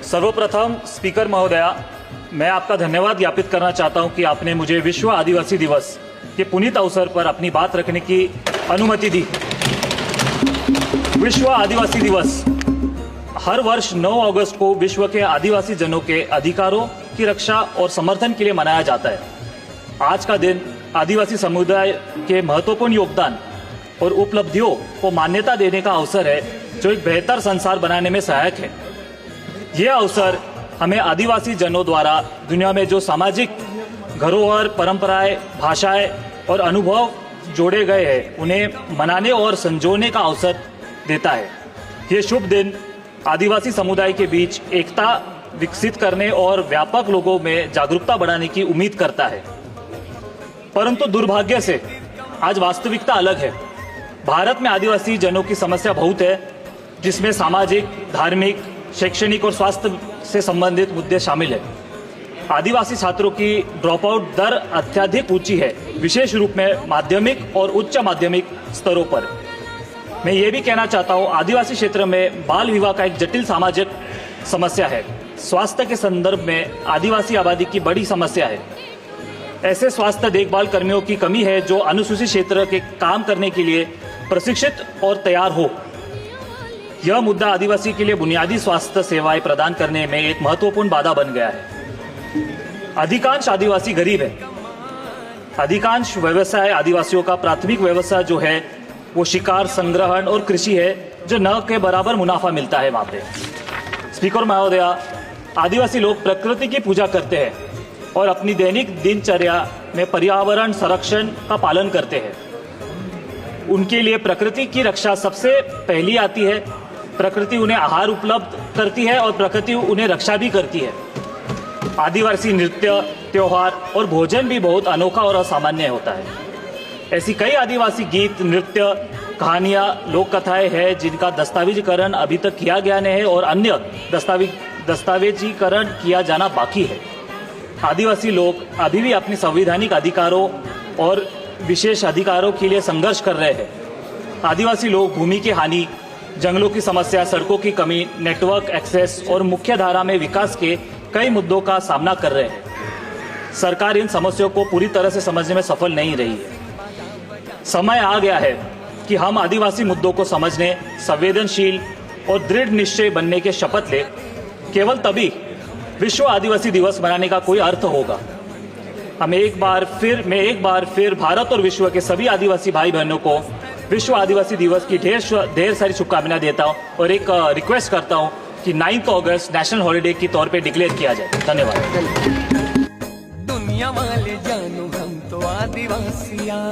सर्वप्रथम स्पीकर महोदया, मैं आपका धन्यवाद ज्ञापित करना चाहता हूं कि आपने मुझे विश्व आदिवासी दिवस के पुनीत अवसर पर अपनी बात रखने की अनुमति दी। विश्व आदिवासी दिवस हर वर्ष 9 अगस्त को विश्व के आदिवासी जनों के अधिकारों की रक्षा और समर्थन के लिए मनाया जाता है। आज का दिन आदिवासी समुदाय के महत्वपूर्ण योगदान और उपलब्धियों को मान्यता देने का अवसर है, जो एक बेहतर संसार बनाने में सहायक है। यह अवसर हमें आदिवासी जनों द्वारा दुनिया में जो सामाजिक धरोहर, परंपराएं, भाषाएं और अनुभव जोड़े गए हैं, उन्हें मनाने और संजोने का अवसर देता है। ये शुभ दिन आदिवासी समुदाय के बीच एकता विकसित करने और व्यापक लोगों में जागरूकता बढ़ाने की उम्मीद करता है। परंतु दुर्भाग्य से आज वास्तविकता अलग है। भारत में आदिवासी जनों की समस्या बहुत है, जिसमें सामाजिक, धार्मिक, शैक्षणिक और स्वास्थ्य से संबंधित मुद्दे शामिल हैं। आदिवासी छात्रों की ड्रॉप आउट दर अत्यधिक ऊंची है, विशेष रूप में माध्यमिक और उच्च माध्यमिक स्तरों पर। मैं ये भी कहना चाहता हूँ, आदिवासी क्षेत्र में बाल विवाह का एक जटिल सामाजिक समस्या है। स्वास्थ्य के संदर्भ में आदिवासी आबादी की बड़ी समस्या है। ऐसे स्वास्थ्य देखभाल कर्मियों की कमी है जो अनुसूचित क्षेत्र के काम करने के लिए प्रशिक्षित और तैयार हो। यह मुद्दा आदिवासी के लिए बुनियादी स्वास्थ्य सेवाएं प्रदान करने में एक महत्वपूर्ण बाधा बन गया है। अधिकांश आदिवासी गरीब है। अधिकांश व्यवसाय, आदिवासियों का प्राथमिक व्यवसाय जो है वो शिकार, संग्रहण और कृषि है, जो न के बराबर मुनाफा मिलता है वहां पे। स्पीकर महोदया, आदिवासी लोग प्रकृति की पूजा करते हैं और अपनी दैनिक दिनचर्या में पर्यावरण संरक्षण का पालन करते हैं। उनके लिए प्रकृति की रक्षा सबसे पहली आती है। प्रकृति उन्हें आहार उपलब्ध करती है और प्रकृति उन्हें रक्षा भी करती है। आदिवासी नृत्य, त्योहार और भोजन भी बहुत अनोखा और असामान्य होता है। ऐसी कई आदिवासी गीत, नृत्य, कहानियां, लोक कथाएं हैं जिनका दस्तावेजीकरण अभी तक किया गया नहीं है और अन्य दस्तावेजीकरण किया जाना बाकी है। आदिवासी लोग अभी भी अपने संवैधानिक अधिकारों और विशेष अधिकारों के लिए संघर्ष कर रहे हैं। आदिवासी लोग भूमि की हानि, जंगलों की समस्या, सड़कों की कमी, नेटवर्क एक्सेस और मुख्य धारा में विकास के कई मुद्दों का सामना कर रहे हैं। सरकार इन समस्याओं को पूरी तरह से समझने में सफल नहीं रही है। समय आ गया है कि हम आदिवासी मुद्दों को समझने, संवेदनशील और दृढ़ निश्चय बनने के शपथ लें। केवल तभी विश्व आदिवासी दिवस मनाने का कोई अर्थ होगा। मैं एक बार फिर भारत और विश्व के सभी आदिवासी भाई बहनों को विश्व आदिवासी दिवस की ढेर सारी शुभकामनाएं देता हूं और एक रिक्वेस्ट करता हूं कि 9 अगस्त नेशनल हॉलिडे के तौर पे डिक्लेयर किया जाए। धन्यवाद। दुनिया वाले जानू हम तो आदिवासियां।